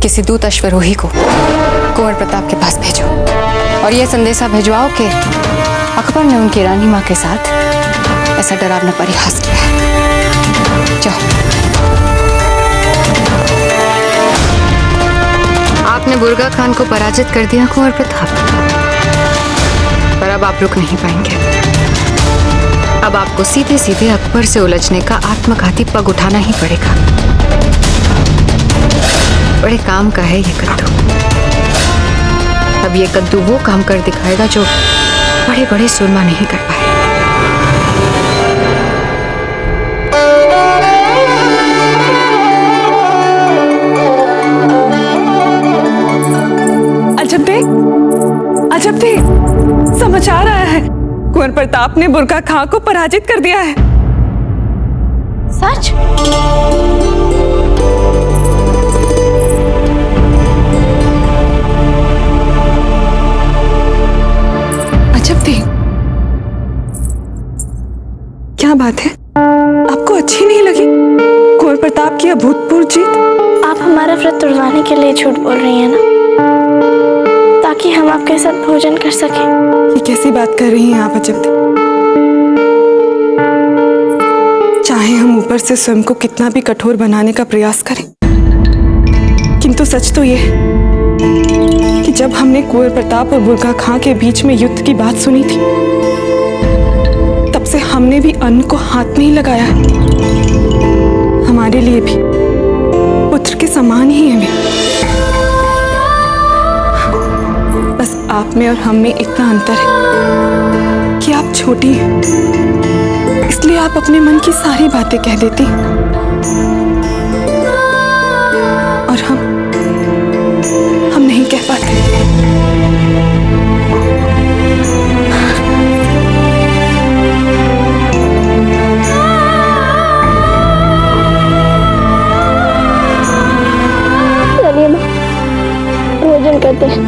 किसी दूत अश्वरोही को कुंवर प्रताप के पास भेजो और यह संदेशा भिजवाओ कि अकबर ने उनकी रानी माँ के साथ ऐसा डरावना परिहास किया है। जाओ। आपने बुर्गा खान को पराजित कर दिया कुंवर प्रताप, पर अब आप रुक नहीं पाएंगे। अब आपको सीधे सीधे अकबर से उलझने का आत्मघाती पग उठाना ही पड़ेगा। बड़े काम का है ये कद्दू। अब ये कद्दू वो काम कर दिखाएगा जो बड़े बड़े सुरमा नहीं कर पाए। अजब देख, समाचार आया है, कुंवर प्रताप ने बुर्गा खां को पराजित कर दिया है। सच? अजब देख, क्या बात है? आपको अच्छी नहीं लगी कुंवर प्रताप की अभूतपूर्व जीत? आप हमारा व्रत तोड़वाने के लिए झूठ बोल रही हैं ना, ताकि हम आपके साथ भोजन कर सकें। ये कैसी बात कर रही हैं आप अजब? चाहे हम ऊपर से स्वयं को कितना भी कठोर बनाने का प्रयास करें, किंतु सच तो ये है कि जब हमने कुंवर प्रताप और बुर्गा खां के बीच में युद्ध की बात सुनी थी, तब से हमने भी अन्न को हाथ नहीं लगाया है। हमारे लिए भी पुत्र के समान ही है। बस आप में और हम में इतना अंतर है कि आप छोटी हैं, इसलिए आप अपने मन की सारी बातें कह देती, और हम नहीं कह पाते। चलिए माँ, भोजन करते हैं,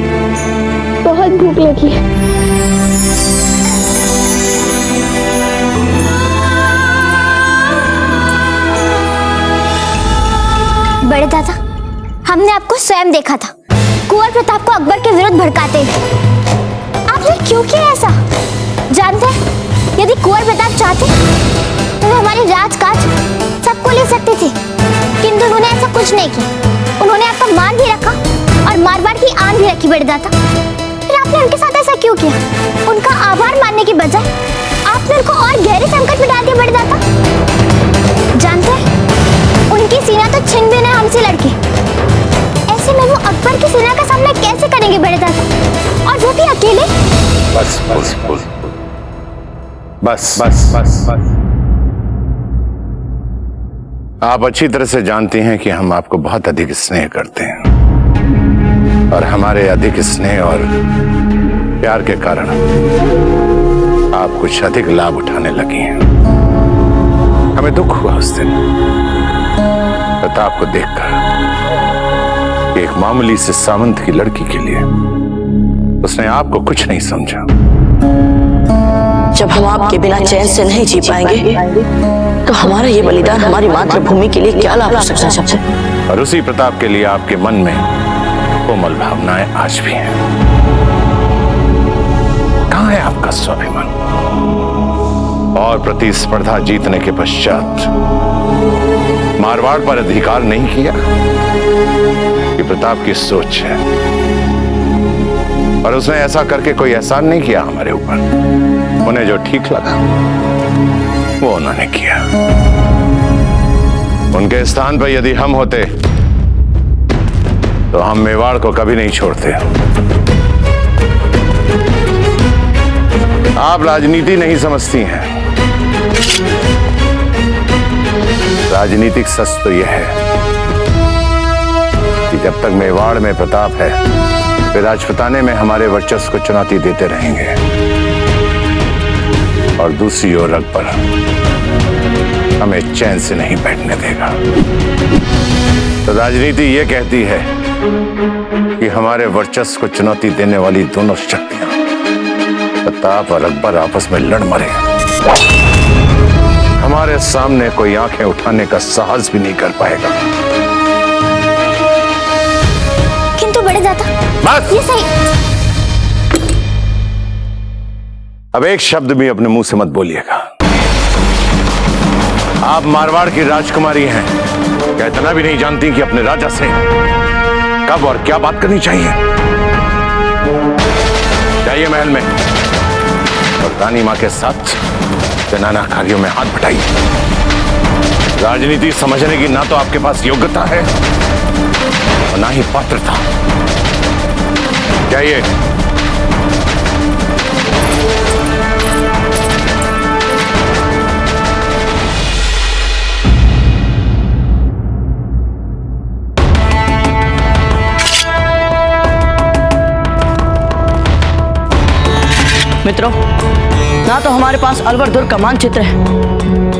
बहुत भूख लगी है। बड़े दादा, हमने आपको स्वयं देखा था कुंवर प्रताप को अकबर के विरुद्ध भड़काते हुए। आपने क्यों किया ऐसा? जानते हैं, यदि कुंवर प्रताप चाहते तो वे हमारे राजकाज सबको ले सकते थे, किंतु उन्होंने ऐसा कुछ नहीं किया। उन्होंने आपका मान भी रखा और मारवाड़ की आन भी रखी। बड़े दादा, फिर आपने उनके साथ ऐसा क्यों किया? उनका आभार मानने की बजाय आपने उनको और गहरे संकट में डाल दिया। बड़े दादा, जानते हैं, उनकी सेना तो छिन भी नहीं हमसे लड़के। ऐसे में वो अकबर की सेना का सामना कैसे करेंगे बड़े दादा, और वो भी अकेले? बस बस बस बस बस बस बस। आप अच्छी तरह से जानती हैं कि हम आपको बहुत अधिक स्नेह करते हैं, और हमारे अधिक स्नेह और प्यार के कारण आप कुछ अधिक लाभ उठाने लगी हैं। हमें दुख हुआ उस दिन प्रताप को देखकर कि एक मामूली से सामंत की लड़की के लिए उसने आपको कुछ नहीं समझा। जब हम आपके बिना चैन से नहीं जी पाएंगे, तो हमारा ये बलिदान हमारी मातृभूमि के लिए क्या लाभ हो सकता है? और उसी प्रताप के लिए आपके मन में कोमल भावनाएं आज भी हैं। कहां है आपका स्वाभिमान? और प्रतिस्पर्धा जीतने के पश्चात मारवाड़ पर अधिकार नहीं किया? ये प्रताप की सोच है, और उसने ऐसा करके कोई एहसान नहीं किया हमारे ऊपर। उन्हें जो ठीक लगा वो उन्होंने किया। उनके स्थान पर यदि हम होते तो हम मेवाड़ को कभी नहीं छोड़ते। आप राजनीति नहीं समझती हैं। राजनीतिक सच तो यह है कि जब तक मेवाड़ में प्रताप है, वे राजपुताने में हमारे वर्चस्व को चुनौती देते रहेंगे, और दूसरी ओर अकबर हमें चैन से नहीं बैठने देगा। तो राजनीति ये कहती है कि हमारे वर्चस्व को चुनौती देने वाली दोनों शक्तियां, प्रताप और अकबर, आपस में लड़ मरे। हमारे सामने कोई आंखें उठाने का साहस भी नहीं कर पाएगा। बस। ये सही। अब एक शब्द भी अपने मुंह से मत बोलिएगा। आप मारवाड़ की राजकुमारी हैं, क्या इतना भी नहीं जानती कि अपने राजा से कब और क्या बात करनी चाहिए? जाइए महल में और रानी मां के साथ जनाना कार्यों में हाथ बटाइए। राजनीति समझने की ना तो आपके पास योग्यता है और ना ही पात्रता। जाइए। मित्रों, ना तो हमारे पास अलवर दुर्ग का मानचित्र है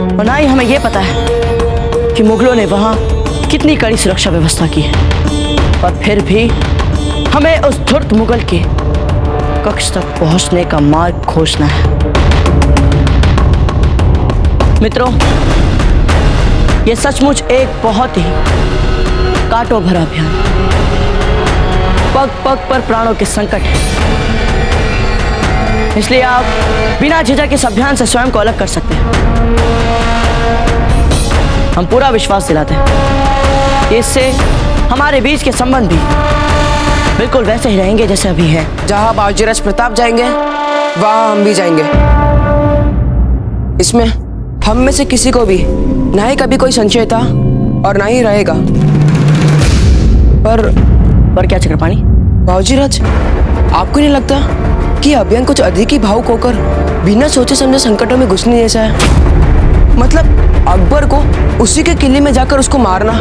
और ना ही हमें यह पता है कि मुगलों ने वहां कितनी कड़ी सुरक्षा व्यवस्था की है। और फिर भी हमें उस धूर्त मुगल के कक्ष तक पहुंचने का मार्ग खोजना है। मित्रों, यह सचमुच एक बहुत ही कांटों भरा अभियान, पग पग पर प्राणों के संकट है। इसलिए आप बिना झिझक इस अभियान से स्वयं को अलग कर सकते हैं। हम पूरा विश्वास दिलाते हैं, इससे हमारे बीच के संबंध भी बिल्कुल वैसे ही रहेंगे जैसे अभी है। जहां बाजीराज प्रताप जाएंगे वहां हम भी जाएंगे। इसमें हम में से किसी को भी ना ही कभी कोई संशय था और ना ही रहेगा। पर क्या चक्रपाणी? बाजीराज, आपको नहीं लगता कि अभियान कुछ अधिक ही भावुक होकर बिना सोचे समझे संकटों में घुसने जैसा है? मतलब अकबर को उसी के किले में जाकर उसको मारना,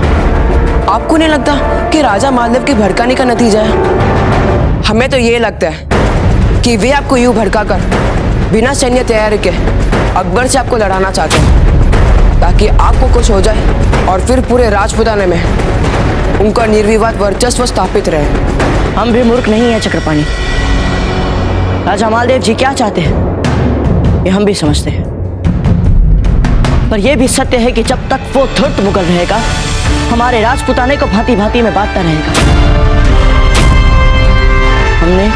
आपको नहीं लगता कि राजा मालदेव के भड़काने का नतीजा है? हमें तो ये लगता है कि वे आपको यूं भड़काकर बिना सैन्य तैयारी के अकबर से आपको लड़ाना चाहते हैं, ताकि आपको कुछ हो जाए और फिर पूरे राजपुताने में उनका निर्विवाद वर्चस्व स्थापित रहे। हम भी मूर्ख नहीं है चक्रपाणी। राजा मालदेव जी क्या चाहते हैं ये हम भी समझते हैं, पर यह भी सत्य है कि जब तक वो धूर्त मुगल रहेगा, हमारे राजपुताने को भांति भांति में बांटता रहेगा। हमने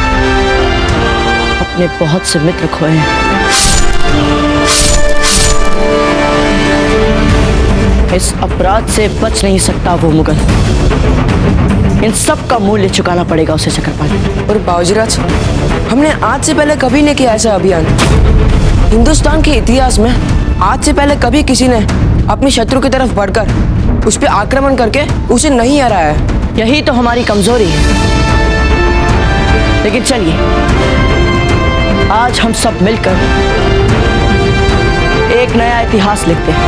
अपने बहुत से मित्र खोए हैं। इस अपराध से बच नहीं सकता वो मुगल। इन सब का मूल्य चुकाना पड़ेगा उसे चक्रपाणी। और बाजीराज, हमने आज से पहले कभी नहीं किया ऐसा अभियान। हिंदुस्तान के इतिहास में आज से पहले कभी किसी ने अपने शत्रु की तरफ बढ़कर उस पर आक्रमण करके उसे नहीं हराया है। यही तो हमारी कमजोरी है। लेकिन चलिए, आज हम सब मिलकर एक नया इतिहास लिखते हैं।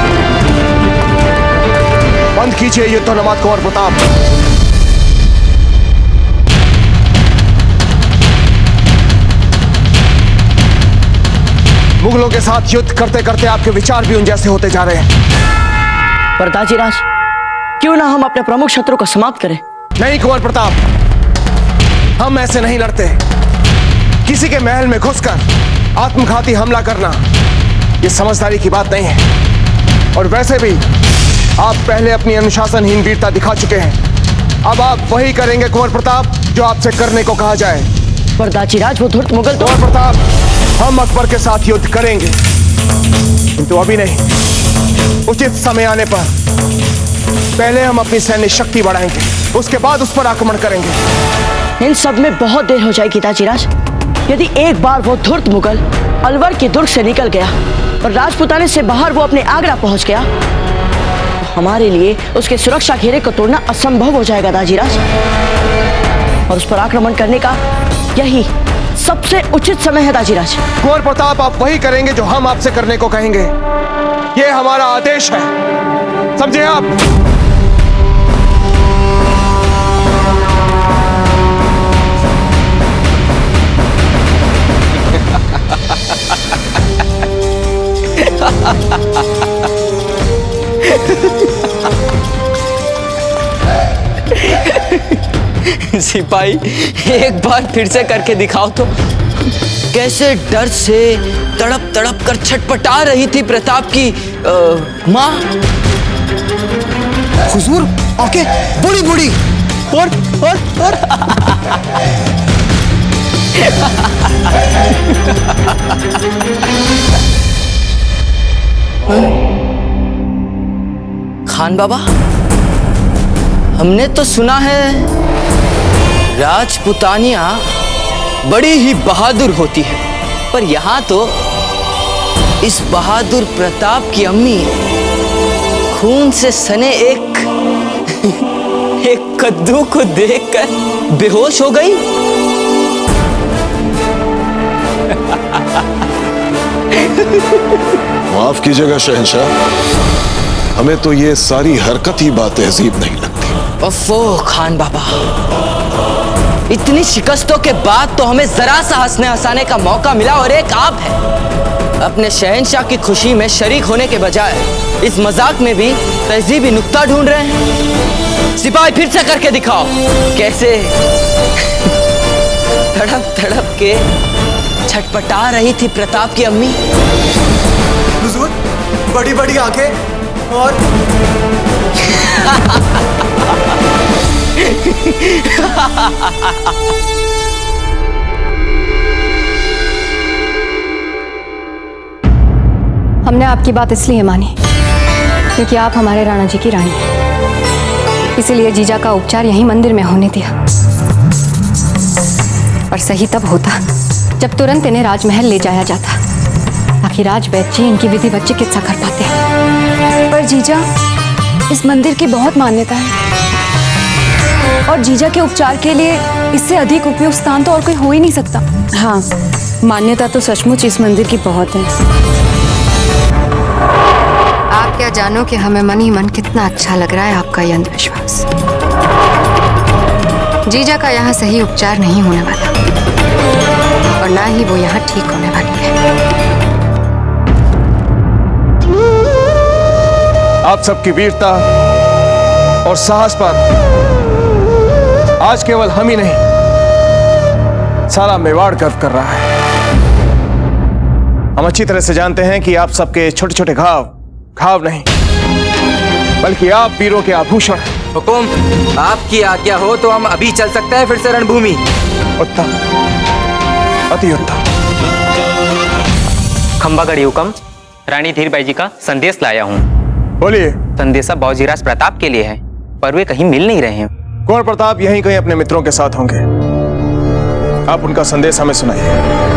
बंद कीजिए युद्धोन्माद कुंवर प्रताप। मुगलों के साथ युद्ध करते करते आपके विचार भी उन जैसे होते जा रहे हैं। पर दाजीराज, क्यों ना हम अपने प्रमुख शत्रु को समाप्त करें? नहीं कुंवर प्रताप, हम ऐसे नहीं लड़ते। किसी के महल में घुसकर आत्मघाती हमला करना ये समझदारी की बात नहीं है। और वैसे भी आप पहले अपनी अनुशासनहीन वीरता दिखा चुके हैं। अब आप वही करेंगे कुंवर प्रताप जो आपसे करने को कहा जाए। पर दाजीराज, वो धूर्त मुगल तो... कुंवर प्रताप, हम अकबर के साथ युद्ध करेंगे, किंतु अभी नहीं। उचित समय आने पर पहले हम अपनी सैन्य शक्ति बढ़ाएंगे, उसके बाद उस पर आक्रमण करेंगे। इन सब में बहुत देर हो जाएगी दाजीराज। यदि एक बार वो धूर्त मुगल अलवर के दुर्ग से निकल गया और राजपुताने से बाहर वो अपने आगरा पहुंच गया, तो हमारे लिए उसके सुरक्षा घेरे को तोड़ना असंभव हो जाएगा दाजीराज। और उस पर आक्रमण करने का यही सबसे उचित समय है दाजीराज। कुंवर प्रताप, आप वही करेंगे जो हम आपसे करने को कहेंगे। ये हमारा आदेश है, समझे आप? सिपाही, एक बार फिर से करके दिखाओ तो। कैसे डर से तड़प तड़प कर छटपटा रही थी प्रताप की माँ। हुजूर, आंखें बड़ी बड़ी और खान बाबा, हमने तो सुना है राजपुतानियां बड़ी ही बहादुर होती है, पर यहाँ तो इस बहादुर प्रताप की अम्मी खून से सने एक कद्दू को देखकर बेहोश हो गई। माफ कीजिएगा शहंशाह, हमें तो ये सारी हरकत ही बातहजीब नहीं लगती। अफो खान बाबा, इतनी शिकस्तों के बाद तो हमें जरा सा हंसने हंसाने का मौका मिला और एक आप है अपने शहंशाह की खुशी में शरीक होने के बजाय इस मजाक में भी तहजीबी नुक्ता ढूंढ रहे हैं। सिपाही फिर से करके दिखाओ कैसे तड़प तड़प के छटपटा रही थी प्रताप की अम्मी। हुजूर, बड़ी बड़ी आंखें और हमने आपकी बात इसलिए मानी क्योंकि आप हमारे राणा जी की रानी हैं। इसीलिए जीजा का उपचार यहीं मंदिर में होने दिया। और सही तब होता जब तुरंत इन्हें राजमहल ले जाया जाता ताकि राजवैद्य जी इनकी विधिवत चिकित्सा कर पाते। पर जीजा, इस मंदिर की बहुत मान्यता है और जीजा के उपचार के लिए इससे अधिक उपयुक्त स्थान तो और कोई हो ही नहीं सकता। हाँ, मान्यता तो सचमुच इस मंदिर की बहुत है। आप क्या जानो कि हमें मन ही मन कितना अच्छा लग रहा है आपका ये अंधविश्वास। जीजा का यहाँ सही उपचार नहीं होने वाला और ना ही वो यहाँ ठीक होने वाली है। आप सबकी वीरता और साहस पर आज केवल हम ही नहीं, सारा मेवाड़ गर्व कर रहा है। हम अच्छी तरह से जानते हैं कि आप सबके छोटे छोटे घाव नहीं, बल्कि आप वीरों के आभूषण। हुकुम, आपकी आज्ञा हो तो हम अभी चल सकते हैं फिर से रणभूमि। उत्तम, अति उत्तम। खंबागढ़ी हुकम, रानी धीरबाई जी का संदेश लाया हूँ। बोलिए। संदेशा बाबूजीराज प्रताप के लिए है, पर वे कहीं मिल नहीं रहे हैं। कुंवर प्रताप यहीं कहीं अपने मित्रों के साथ होंगे। आप उनका संदेश हमें सुनाइए।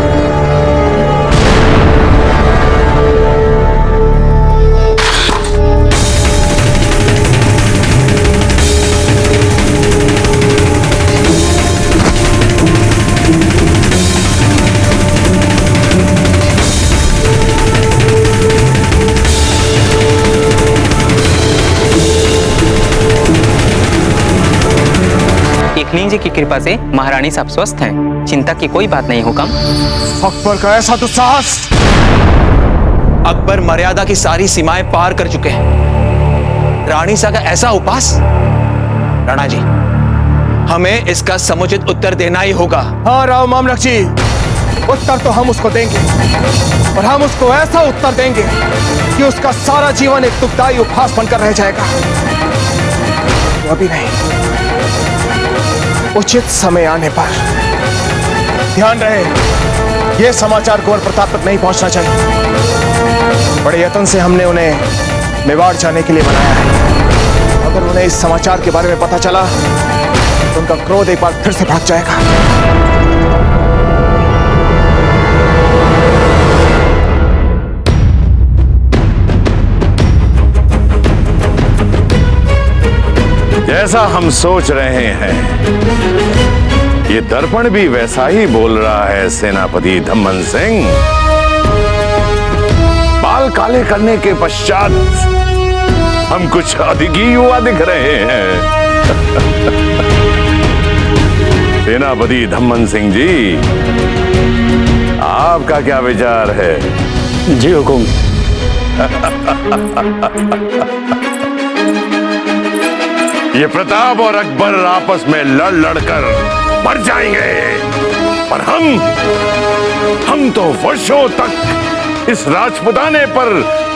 जी की कृपा से महारानी साहब स्वस्थ हैं, चिंता की कोई बात नहीं हुकम। अकबर का ऐसा दुस्साहस! अकबर मर्यादा की सारी सीमाएं पार कर चुके हैं। रानी सा का ऐसा उपास, राणा जी हमें इसका समुचित उत्तर देना ही होगा। हाँ राव मामलक जी, उत्तर तो हम उसको देंगे और हम उसको ऐसा उत्तर देंगे कि उसका सारा जीवन एक दुखदायी उपहास बनकर रह जाएगा। तो अभी नहीं, उचित समय आने पर। ध्यान रहे, यह समाचार कुंवर प्रताप तक नहीं पहुंचना चाहिए। बड़े यत्न से हमने उन्हें मेवाड़ जाने के लिए बनाया है। अगर उन्हें इस समाचार के बारे में पता चला तो उनका क्रोध एक बार फिर से भाग जाएगा। जैसा हम सोच रहे हैं, ये दर्पण भी वैसा ही बोल रहा है सेनापति धम्मन सिंह। बाल काले करने के पश्चात हम कुछ अधिक ही युवा दिख रहे हैं। सेनापति धम्मन सिंह जी, आपका क्या विचार है? जी हुकुम। ये प्रताप और अकबर आपस में लड़ लड़कर मर जाएंगे, पर हम तो वर्षों तक इस राजपुताने पर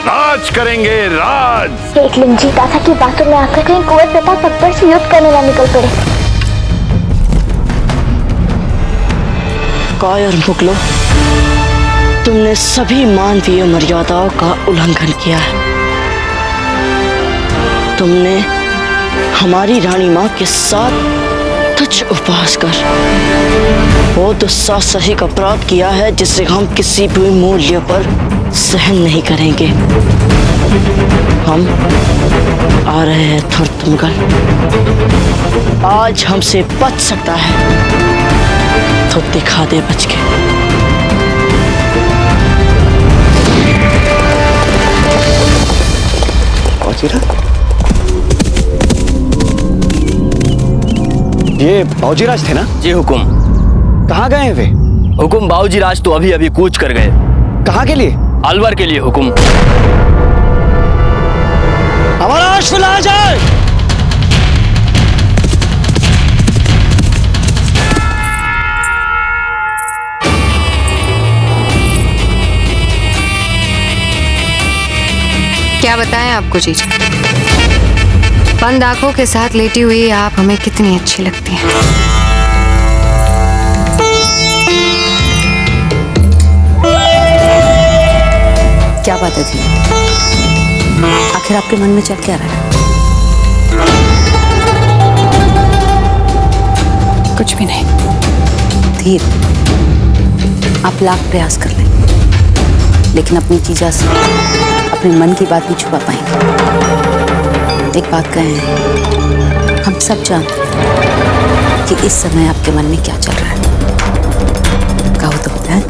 राज करेंगे, राज। देख लीजिए दादा की बातों में आकर कहीं कुंवर प्रताप अकबर से युद्ध करने ना निकल पड़े। काय और मुगलों, तुमने सभी मानवीय मर्यादाओं का उल्लंघन किया है। तुमने हमारी रानी माँ के साथ तुच्छ उपहास कर वो दुस्साहसिक अपराध किया है जिसे हम किसी भी मूल्य पर सहन नहीं करेंगे। हम आ रहे हैं धूर्त मुगल, आज हमसे बच सकता है तो दिखा दे बच के। ये बाबूजीराज थे ना? जी हुकुम। कहाँ गए हैं वे? हुकुम बाबूजीराज तो अभी अभी कूच कर गए। कहाँ के लिए? अलवर के लिए हुकुम। हमारा अश्व आ जाए। क्या बताएं आपको जीजा, बंद आंखों के साथ लेटी हुई आप हमें कितनी अच्छी लगती हैं। क्या बात है थी? आखिर आपके मन में चल क्या रहा है? कुछ भी नहीं। धीर, आप लाख प्रयास कर लें, लेकिन अपनी जीजा से अपने मन की बात नहीं छुपा पाएंगे। एक बात कहें, हम सब जानते हैं कि इस समय आपके मन में क्या चल रहा है। कहो तो बताएं।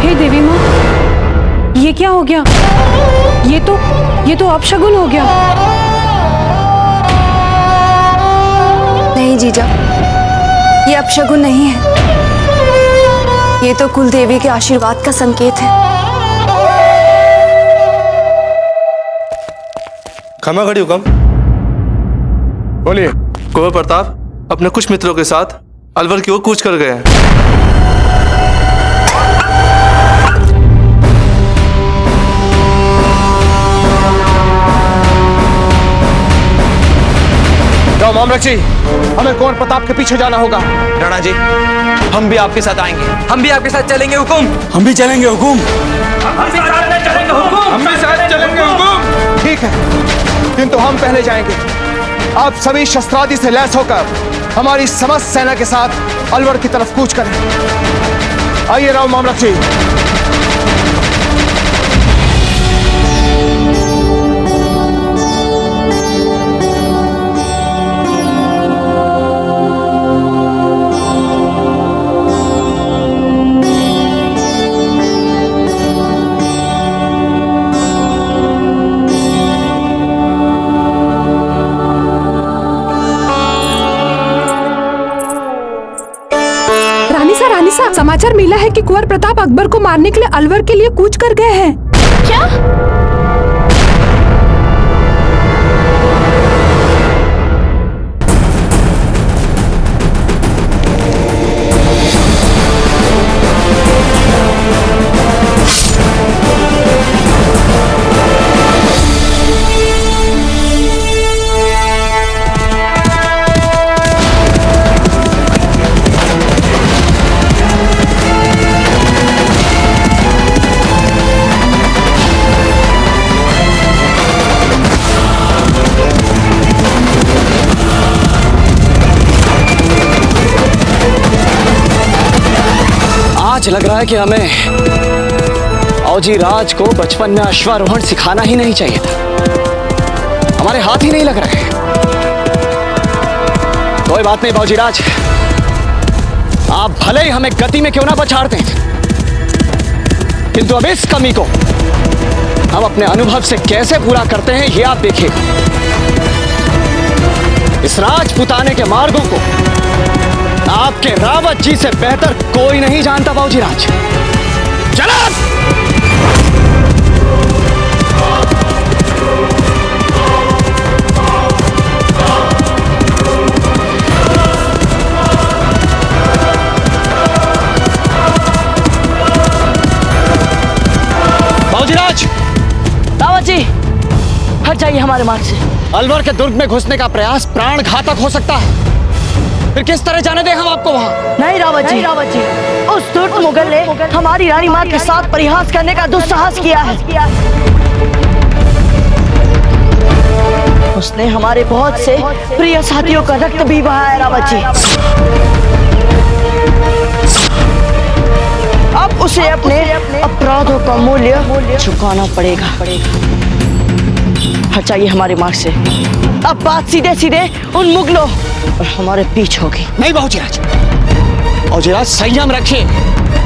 हे देवी माँ, ये क्या हो गया? ये तो अपशगुन हो गया। नहीं जीजा, ये अपशगुन नहीं है, ये तो कुल देवी के आशीर्वाद का संकेत है। खमा खड़ी हुकम। बोलिए। कुंवर प्रताप अपने कुछ मित्रों के साथ अलवर की ओर कूच कर गए हैं। मामलक जी, हमें कुंवर प्रताप के पीछे जाना होगा। राणा जी, हम भी आपके साथ आएंगे। हम भी आपके साथ चलेंगे हुकुम। हम भी चलेंगे हुकुम। हम भी साथ चलेंगे हुकुम। हम भी साथ चलेंगे हुकुम। ठीक है, किंतु हम पहले जाएंगे। आप सभी शस्त्रादि से लैस होकर हमारी समस्त सेना के साथ अलवर की तरफ कूच करें। आइए राव मामलक जी। रानी साहब, समाचार मिला है कि कुंवर प्रताप अकबर को मारने के लिए अलवर के लिए कूच कर गए हैं। क्या? आज लग रहा है कि हमें औजी राज को बचपन में अश्वारोहण सिखाना ही नहीं चाहिए था। हमारे हाथ ही नहीं लग रहे। कोई बात नहीं बाबूजी राज, आप भले ही हमें गति में क्यों ना पछाड़ते, किंतु अब इस कमी को हम अपने अनुभव से कैसे पूरा करते हैं ये आप देखिएगा। इस राजपुताने के मार्गों को आपके रावत जी से बेहतर कोई नहीं जानता बाबूजी राज। चलो! हमारे मार्ग से। अलवर के दुर्ग में घुसने का प्रयास प्राण घातक हो सकता है। फिर किस तरह जाने दें हम आपको वहां? नहीं रावत जी, उस धूर्त मुगल ने हमारी रानी माँ के साथ परिहास करने का दुस्साहस किया है। उसने हमारे बहुत से प्रिय साथियों का रक्त भी बहाया रावत जी। अब उसे अपने अपराधों का मूल्य चुकाना पड़ेगा। हट जाइए हमारे मार्ग से। अब बात सीधे सीधे उन मुगलों और हमारे पीछे होगी। नहीं बाबूजीराज, बाबूजीराज संयम रखिए।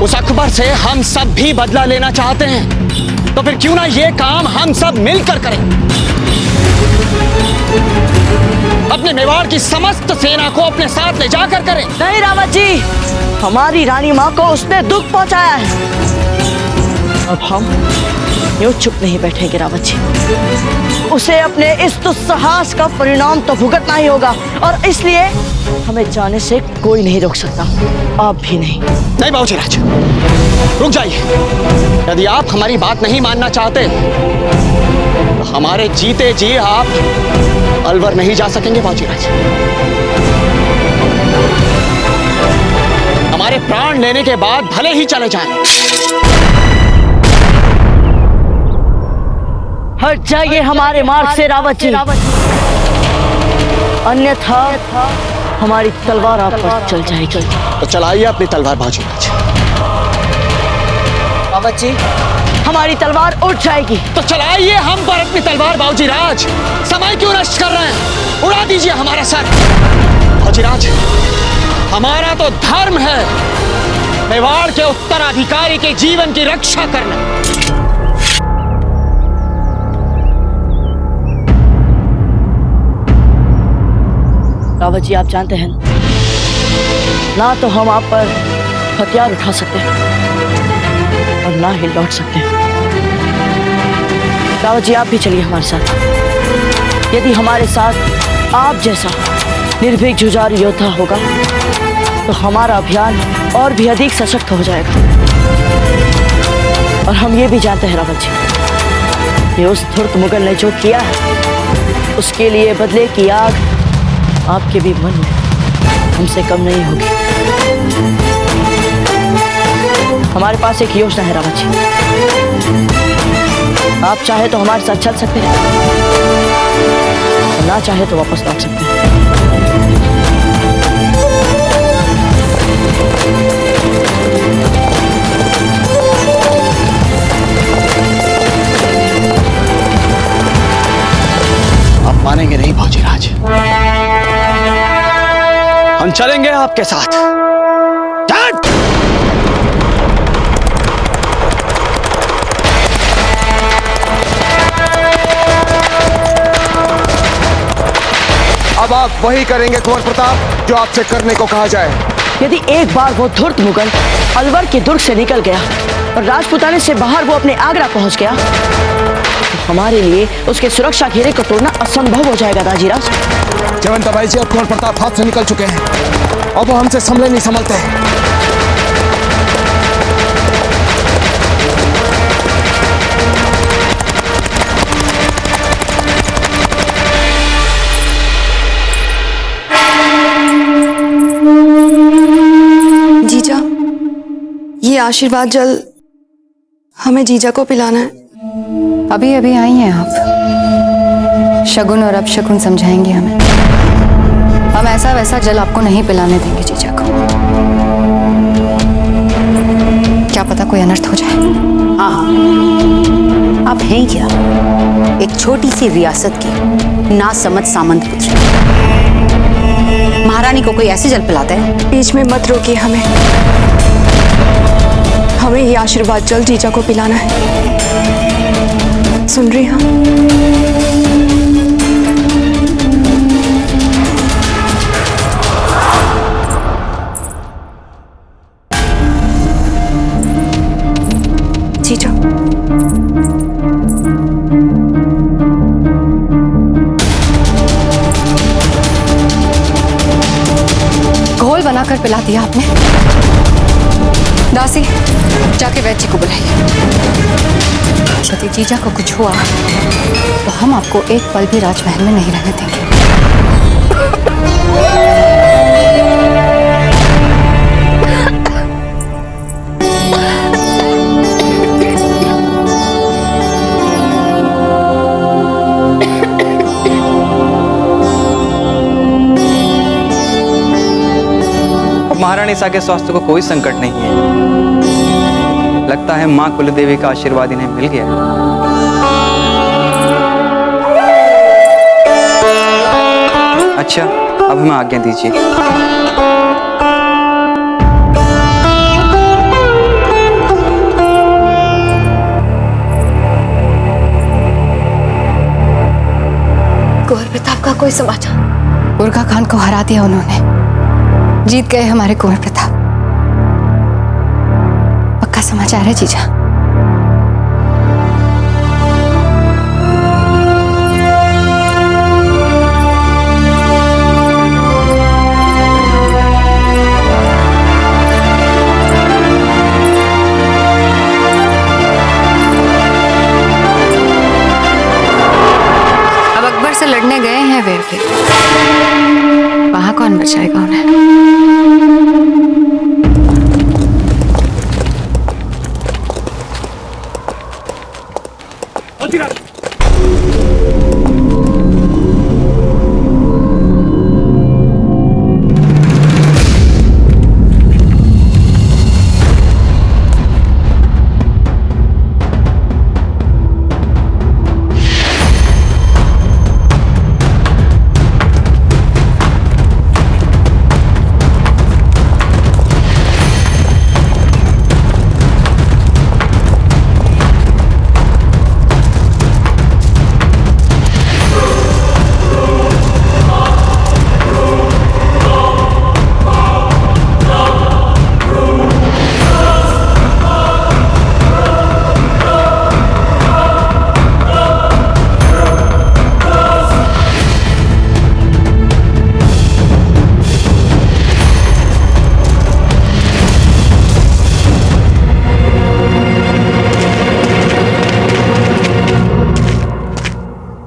उस अकबर से हम सब भी बदला लेना चाहते हैं, तो फिर क्यों ना ये काम हम सब मिलकर करें। अपने मेवाड़ की समस्त सेना को अपने साथ ले जाकर करें। नहीं रावत जी, हमारी रानी माँ को उसने दुख पहुंचाया है। अब हम यूं चुप नहीं बैठेंगे रावत जी। उसे अपने इस दुस्साहस का परिणाम तो भुगतना ही होगा, और इसलिए हमें जाने से कोई नहीं रोक सकता, आप भी नहीं। नहीं बाबूजीराज, रुक जाइए। यदि आप हमारी बात नहीं मानना चाहते तो हमारे जीते जी आप अलवर नहीं जा सकेंगे बाबूजीराज। हमारे प्राण लेने के बाद भले ही चले जाएं। हट जाइए हमारे मार्ग से रावत जी, अन्यथा हमारी तलवार आप पर चल जाएगी। तो चलाइए अपनी तलवार बाबूजीराज। रावत जी, हमारी तलवार उठ जाएगी। तो चलाइए हम पर अपनी तलवार बाबूजीराज। समय क्यों नष्ट कर रहे हैं? उड़ा दीजिए हमारा सर। बाबूजीराज, हमारा तो धर्म है मेवाड़ के उत्तराधिकारी के जीवन की रक्षा करना। रावत जी, आप जानते हैं ना, तो हम आप पर हथियार उठा सकते हैं और ना ही लौट सकते हैं। रावत जी, आप भी चलिए हमारे साथ। यदि हमारे साथ आप जैसा निर्भीक जुझारू योद्धा होगा तो हमारा अभियान और भी अधिक सशक्त हो जाएगा। और हम ये भी जानते हैं रावत जी, कि उस धूर्त मुगल ने जो किया है उसके लिए बदले की आग आपके भी मन में हमसे कम नहीं होगी। हमारे पास एक योजना है रावत जी। आप चाहे तो हमारे साथ चल सकते हैं, और ना चाहे तो वापस लौट सकते हैं। आप मानेंगे नहीं बाबूजीराज, हम चलेंगे आपके साथ। अब आप वही करेंगे कुंवर प्रताप जो आपसे करने को कहा जाए। यदि एक बार वो धूर्त मुगल अलवर के दुर्ग से निकल गया और राजपुताने से बाहर वो अपने आगरा पहुंच गया, तो हमारे लिए उसके सुरक्षा घेरे को तोड़ना असंभव हो जाएगा दाजीराज। जयवंताबाई जी, अब कुंवर प्रताप हाथ से निकल चुके हैं, अब वो हमसे संभले नहीं संभलते। जीजा, ये आशीर्वाद जल हमें जीजा को पिलाना है। अभी अभी आई हैं आप, शगुन और अपशगुन समझाएंगे हमें। हम ऐसा वैसा जल आपको नहीं पिलाने देंगे जीजा को। क्या पता कोई अनर्थ हो जाए। हाँ हाँ, आप हैं क्या? एक छोटी सी रियासत की नासमझ सामंत पुत्री। महारानी को कोई ऐसे जल पिलाता है? बीच में मत रोकिए हमें ये आशीर्वाद जल जीजा को पिलाना है। सुन रही हैं? जीजा, घोल बनाकर पिला दिया आपने। दासी, जाके वैद्य को बुलाइए। यदि जीजा को कुछ हुआ तो हम आपको एक पल भी राजमहल में नहीं रहने देंगे। महारानी सा के स्वास्थ्य को कोई संकट नहीं है। लगता है मां कुलदेवी का आशीर्वाद इन्हें मिल गया। अच्छा, अब हमें आज्ञा दीजिए। कुंवर प्रताप का कोई समाचार? बुर्गा खान को हरा दिया उन्होंने। जीत गए हमारे कुंवर प्रताप। पक्का समाचार है जीजा? अब अकबर से लड़ने गए हैं वे, वहां कौन बचाएगा उन्हें?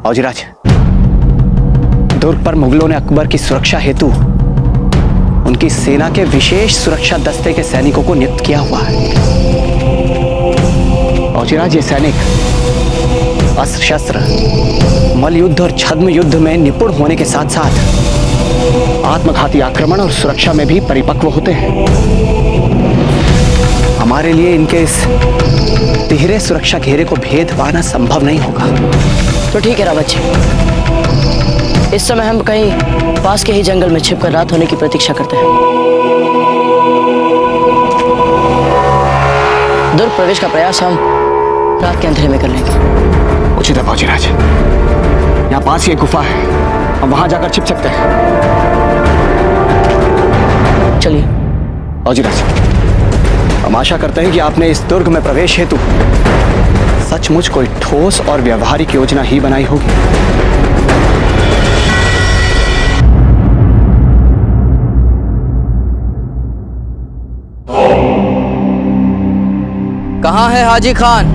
फौजीराज, दुर्ग पर मुगलों ने अकबर की सुरक्षा हेतु उनकी सेना के विशेष सुरक्षा दस्ते के सैनिकों को नियुक्त किया हुआ है। फौजीराज, ये सैनिक अस्त्र शस्त्र, मल युद्ध और छद्म युद्ध में निपुण होने के साथ साथ आत्मघाती आक्रमण और सुरक्षा में भी परिपक्व होते हैं। हमारे लिए इनके इस तिहरे सुरक्षा घेरे को भेद पाना संभव नहीं होगा। तो ठीक है रावत जी, इस समय हम कहीं पास के ही जंगल में छिपकर रात होने की प्रतीक्षा करते हैं। दुर्ग प्रवेश का प्रयास हम रात के अंधेरे में कर लेंगे। उचित है फौजीराज, यहाँ पास ही एक गुफा है, हम वहां जाकर छिप सकते हैं। चलिए फौजीराज, हम आशा करते हैं कि आपने इस दुर्ग में प्रवेश हेतु सचमुच कोई ठोस और व्यवहारिक योजना ही बनाई होगी। कहाँ है हाजी खान?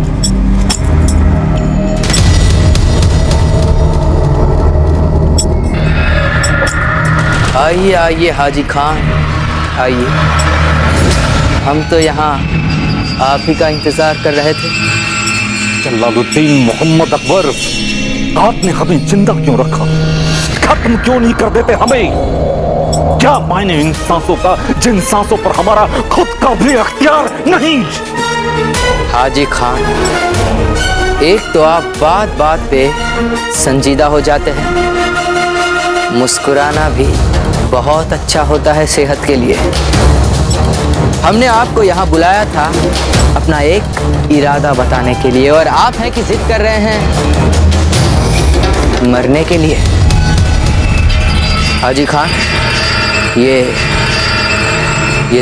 आइए आइए हाजी खान, आइए। हम तो यहाँ आप ही का इंतजार कर रहे थे। जलालुद्दीन मोहम्मद अकबर, आपने हमें जिंदा क्यों रखा? खत्म क्यों नहीं कर देते हमें? क्या मायने इन सांसों का जिन सांसों पर हमारा खुद का भी अख्तियार नहीं? हाजी खान, एक तो आप बात बात पे संजीदा हो जाते हैं, मुस्कुराना भी बहुत अच्छा होता है सेहत के लिए। हमने आपको यहाँ बुलाया था अपना एक इरादा बताने के लिए, और आप हैं कि जिद कर रहे हैं मरने के लिए। हाजी खान, ये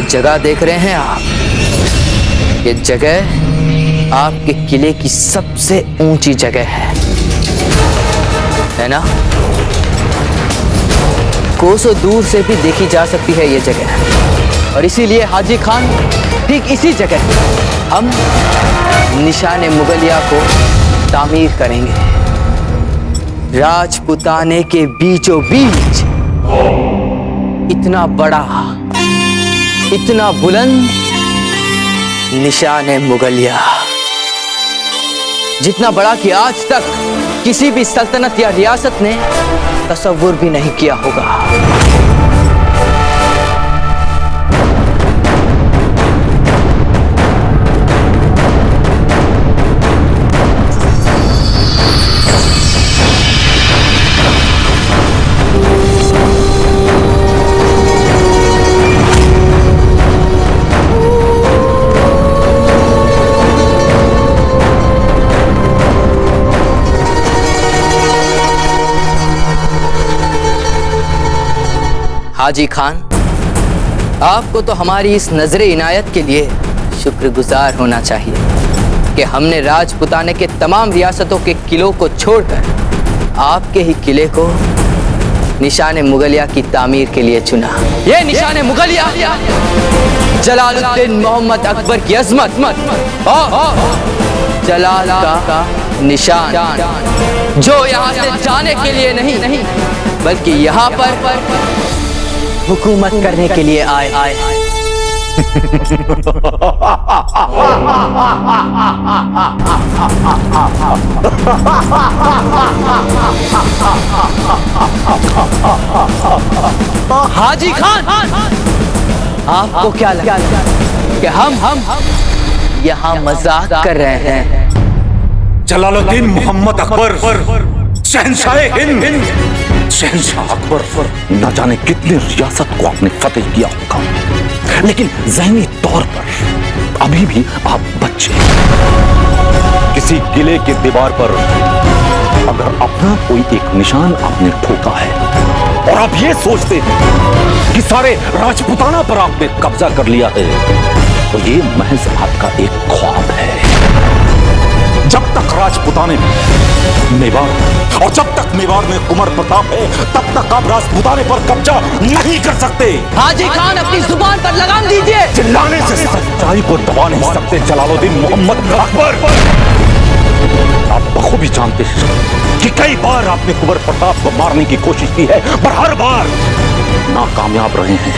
जगह देख रहे हैं आप? ये जगह आपके किले की सबसे ऊंची जगह है ना? कोसों दूर से भी देखी जा सकती है ये जगह, और इसीलिए हाजी खान ठीक इसी जगह हम निशाने मुगलिया को तामीर करेंगे। राजपुताने के बीचों बीच इतना बड़ा, इतना बुलंद निशाने मुगलिया, जितना बड़ा कि आज तक किसी भी सल्तनत या रियासत ने तसव्वुर भी नहीं किया होगा। हाजी खान, आपको तो हमारी इस नजरे इनायत के लिए शुक्रगुजार होना चाहिए कि हमने राजपुताने के तमाम रियासतों के किलों को छोड़कर आपके ही किले को निशाने मुगलिया की तामीर के लिए चुना। ये निशाने मुगलिया जलालुद्दीन मोहम्मद अकबर की अजमत और जलाल का निशान, जो यहाँ से जाने के लिए नहीं बल्कि यहाँ पर हुकूमत करने के लिए आए। हाजी खान, आपको क्या लगा कि हम यहाँ मजाक कर रहे हैं? जलालुद्दीन मोहम्मद अकबर, शहंशाह हिंद, शहंशाह अकबर न जाने कितने रियासत को आपने फतेह किया होगा, लेकिन ज़हनी तौर पर अभी भी आप बच्चे। किसी किले की दीवार पर अगर अपना कोई एक निशान आपने ठोका है और आप ये सोचते हैं कि सारे राजपुताना पर आपने कब्जा कर लिया है, तो ये महज आपका एक ख्वाब है। जब तक राजपुताने में मेवाड़ और जब तक मेवाड़ में कुंवर प्रताप है, तब तक आप राजपुताने पर कब्जा नहीं कर सकते। हाजी खान, अपनी जुबान पर लगाम दीजिए। चिल्लाने से सच्चाई को दबा नहीं सकते जलालुद्दीन मोहम्मद अकबर। आप बखूबी जानते हैं कि कई बार आपने कुंवर प्रताप को मारने की कोशिश की है, पर हर बार नाकामयाब रहे हैं।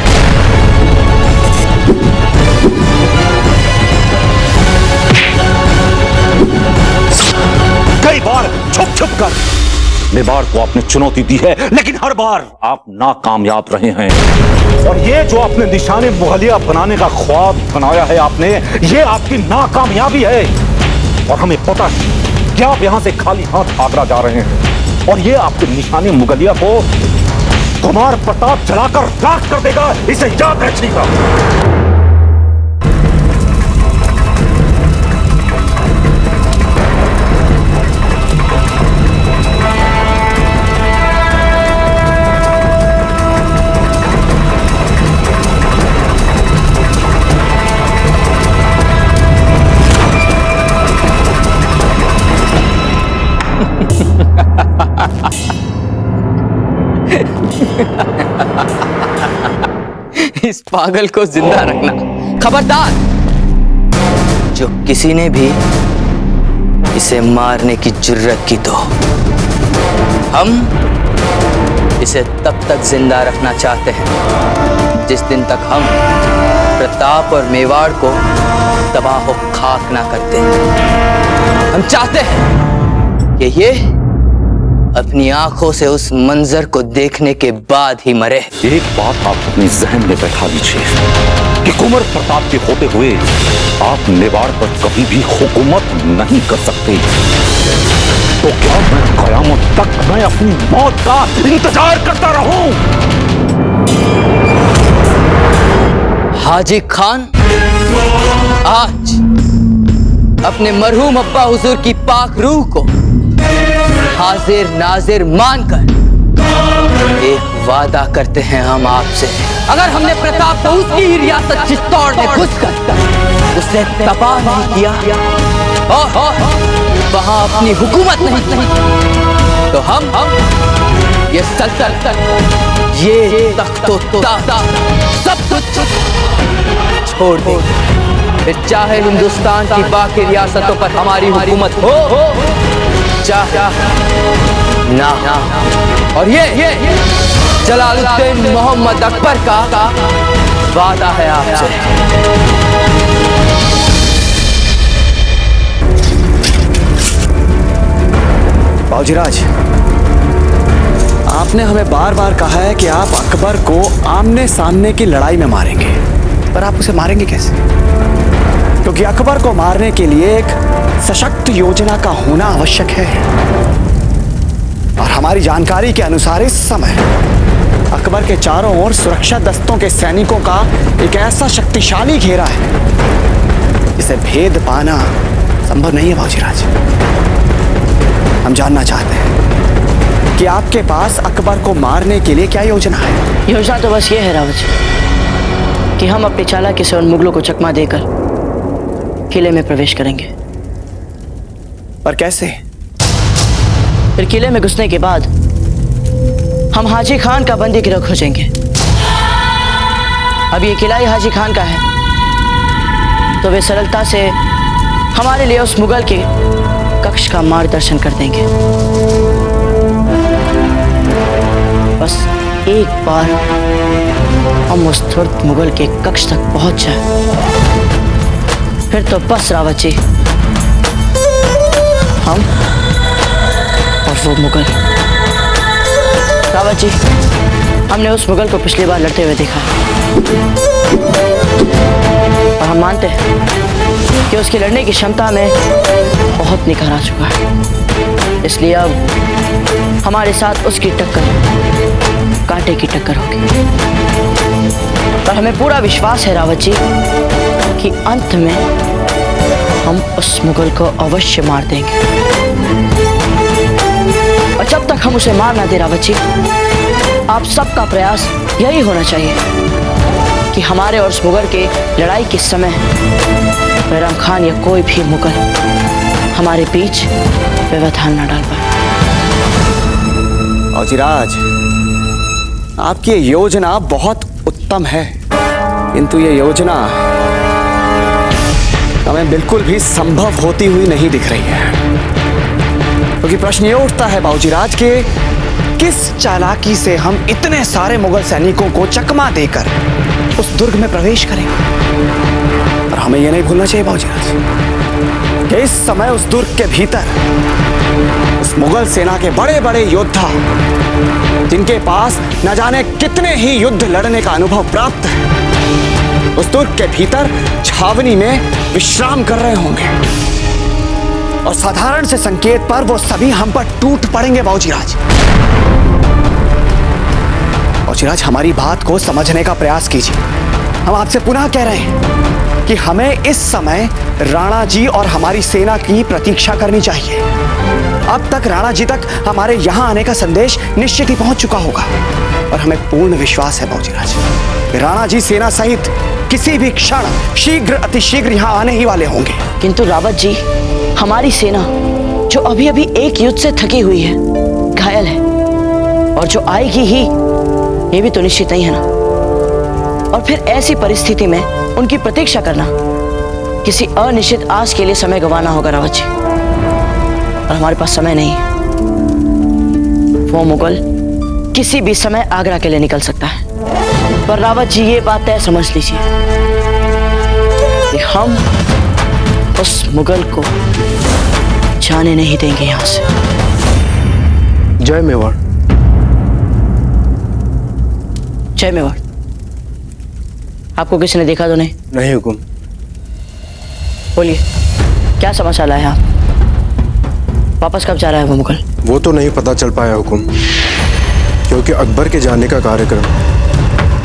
कई बार छुप छुप कर मेवाड़ को आपने चुनौती दी है, लेकिन हर बार आप नाकामयाब रहे हैं। और ये जो आपने निशाने मुगलिया बनाने का ख्वाब बनाया है आपने, ये आपकी नाकामयाबी है। और हमें पता है कि आप यहां से खाली हाथ आगरा जा रहे हैं, और ये आपके निशाने मुगलिया को कुमार प्रताप जलाकर राख कर देगा। इसे याद रखिएगा। इस पागल को जिंदा रखना। खबरदार, जो किसी ने भी इसे मारने की जुर्रत की तो हम इसे तब तक जिंदा रखना चाहते हैं जिस दिन तक हम प्रताप और मेवाड़ को तबाह खाक ना करते। हम चाहते हैं कि ये अपनी आंखों से उस मंजर को देखने के बाद ही मरे। एक बात आप अपने जहन में बैठा लीजिए कि कुंवर प्रताप के होते हुए आप मेवाड़ पर कभी भी हुकूमत नहीं कर सकते। तो क्या मैं कयामत तक मैं अपनी मौत का इंतजार करता रहूं? हाजी खान, आज अपने मरहूम अब्बा हुजूर की पाक रूह को हाजिर नाजिर मानकर एक वादा करते हैं हम आपसे। अगर हमने प्रताप को उसकी ही रियासत चित्तौड़ में घुसकर उसे तबाह नहीं किया और वहां अपनी हुकूमत नहीं की, तो हम ये सल्तनत, ये तख्तो ताख्त सब कुछ छोड़ देंगे। फिर चाहे हिंदुस्तान की बाकी रियासतों पर हमारी हुकूमत हो चाहे ना। और ये जलालुद्दीन मोहम्मद अकबर का वादा है आपसे। बाबूजीराज, आपने हमें बार बार कहा है कि आप अकबर को आमने सामने की लड़ाई में मारेंगे, पर आप उसे मारेंगे कैसे? क्योंकि अकबर को मारने के लिए एक सशक्त योजना का होना आवश्यक है। और हमारी जानकारी के अनुसार इस समय अकबर के चारों ओर सुरक्षा दस्तों के सैनिकों का एक ऐसा शक्तिशाली घेरा है जिसे भेद पाना संभव नहीं है। बाबूजीराज, हम जानना चाहते हैं कि आपके पास अकबर को मारने के लिए क्या योजना है? योजना तो बस ये है रावत जी कि हम अपनी चालाकी से उन मुगलों को चकमा देकर किले में प्रवेश करेंगे। पर कैसे? फिर किले में घुसने के बाद हम हाजी खान का बंदी गिरफ्त हो जाएंगे। अब ये किला ही हाजी खान का है, तो वे सरलता से हमारे लिए उस मुगल के कक्ष का मार्गदर्शन कर देंगे। बस एक बार हम उस धूर्त मुगल के कक्ष तक पहुंच जाए, फिर तो बस रावत जी, हम और वो मुगल। रावत जी, हमने उस मुगल को पिछली बार लड़ते हुए देखा और हम मानते हैं कि उसकी लड़ने की क्षमता में बहुत निखार आ चुका है। इसलिए अब हमारे साथ उसकी टक्कर कांटे की टक्कर होगी। और हमें पूरा विश्वास है रावत जी कि अंत में हम उस मुगल को अवश्य मार देंगे। और जब तक हम उसे मार ना दे रावत जी, आप सबका प्रयास यही होना चाहिए कि हमारे और उस मुगल के लड़ाई के समय बैराम खान या कोई भी मुगल हमारे बीच व्यवधान न डाल पाए। बाबूजीराज, आपकी योजना बहुत उत्तम है, किंतु ये योजना हमें बिल्कुल भी संभव होती हुई नहीं दिख रही है। क्योंकि प्रश्न ये उठता है बाबूजीराज के किस चालाकी से हम इतने सारे मुगल सैनिकों को चकमा देकर उस दुर्ग में प्रवेश करेंगे। और हमें यह नहीं भूलना चाहिए बाबूजीराज कि इस समय उस दुर्ग के भीतर उस मुगल सेना के बड़े बड़े योद्धा, जिनके पास न जाने कितने ही युद्ध लड़ने का अनुभव प्राप्त है, उस दुर्ग के भीतर छावनी में विश्राम कर रहे होंगे। और साधारण से संकेत पर वो सभी हम पर टूट पड़ेंगे। बाबूजीराज, बाबूजीराज, हमारी बात को समझने का प्रयास कीजिए। हम आपसे पुनः कह रहे हैं कि हमें इस समय राणा जी और हमारी सेना की प्रतीक्षा करनी चाहिए। अब तक राणा जी तक हमारे यहाँ आने का संदेश निश्चित ही पहुंच चुका होगा और हमें पूर्ण विश्वास है बाबूजीराज, राणा जी सेना सहित किसी भी क्षण शीघ्र अतिशीघ्र यहाँ आने ही वाले होंगे। किंतु रावत जी, हमारी सेना जो अभी अभी एक युद्ध से थकी हुई है, घायल है, और जो आएगी ही ये भी तो निश्चित नहीं है ना। और फिर ऐसी परिस्थिति में उनकी प्रतीक्षा करना किसी अनिश्चित आस के लिए समय गंवाना होगा रावत जी, और हमारे पास समय नहीं है। वो मुगल किसी भी समय आगरा के लिए निकल सकता है। पर रावत जी, ये बात तय समझ लीजिए कि हम उस मुगल को जाने नहीं देंगे यहां से। जय मेवाड़। जय मेवाड़। आपको किसी ने देखा तो नहीं? नहीं हुकुम। बोलिए, क्या समाचार लाए आप? वापस कब जा रहा है वो मुगल? वो तो नहीं पता चल पाया हुकुम, क्योंकि अकबर के जाने का कार्यक्रम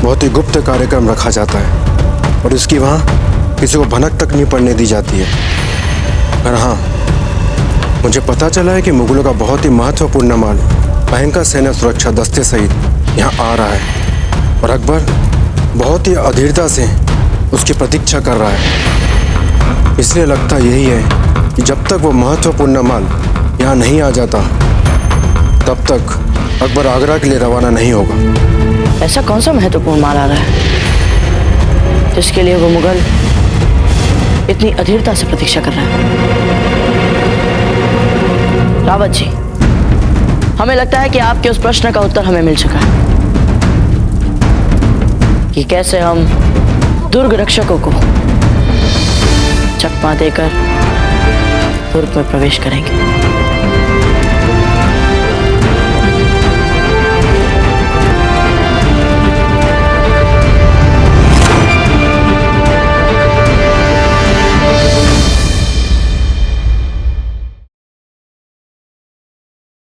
बहुत ही गुप्त कार्यक्रम रखा जाता है और इसकी वहाँ किसी को भनक तक नहीं पड़ने दी जाती है। पर हाँ, मुझे पता चला है कि मुगलों का बहुत ही महत्वपूर्ण माल भयंकर सेना सुरक्षा दस्ते सहित यहाँ आ रहा है और अकबर बहुत ही अधीरता से उसकी प्रतीक्षा कर रहा है। इसलिए लगता यही है कि जब तक वो महत्वपूर्ण माल यहाँ नहीं आ जाता, तब तक अकबर आगरा के लिए रवाना नहीं होगा। ऐसा कौन सा महत्वपूर्ण माल आ रहा है जिसके लिए वो मुगल इतनी अधीरता से प्रतीक्षा कर रहा है? रावत जी, हमें लगता है कि आपके उस प्रश्न का उत्तर हमें मिल चुका है कि कैसे हम दुर्ग रक्षकों को चकमा देकर दुर्ग में प्रवेश करेंगे।